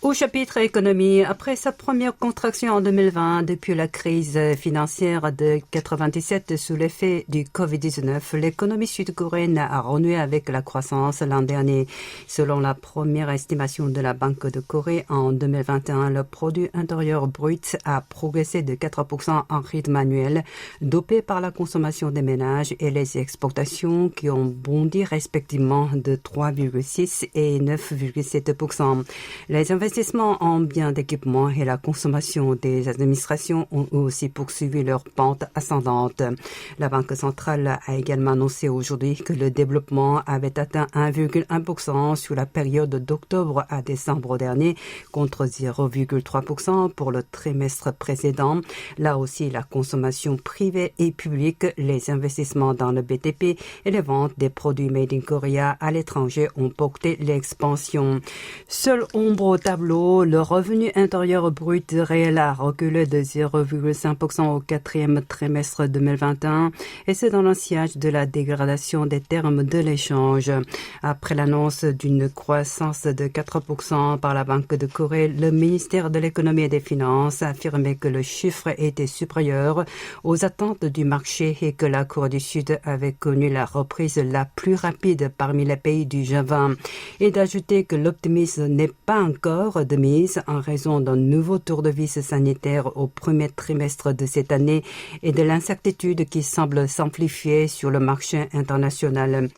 Au chapitre économie, après sa première contraction en 2020, depuis la crise financière de 97 sous l'effet du Covid-19, l'économie sud-coréenne a renoué avec la croissance l'an dernier. Selon la première estimation de la Banque de Corée, en 2021, le produit intérieur brut a progressé de 4% en rythme annuel, dopé par la consommation des ménages et les exportations qui ont bondi respectivement de 3,6 et 9,7%. Les investissements en biens d'équipement et la consommation des administrations ont aussi poursuivi leur pente ascendante. La Banque centrale a également annoncé aujourd'hui que le développement avait atteint 1,1% sur la période d'octobre à décembre dernier, contre 0,3% pour le trimestre précédent. Là aussi, la consommation privée et publique, les investissements dans le BTP et les ventes des produits made in Korea à l'étranger ont porté l'expansion. Seule ombre au tableau, le revenu intérieur brut réel a reculé de 0,5% au quatrième trimestre 2021 et c'est dans le sillage de la dégradation des termes de l'échange. Après l'annonce d'une croissance de 4% par la Banque de Corée, le ministère de l'économie et des finances a affirmé que le chiffre était supérieur aux attentes du marché et que la Corée du Sud avait connu la reprise la plus rapide parmi les pays du G20 et d'ajouter que l'optimisme n'est pas encore de mise en raison d'un nouveau tour de vis sanitaire au premier trimestre de cette année et de l'incertitude qui semble s'amplifier sur le marché international.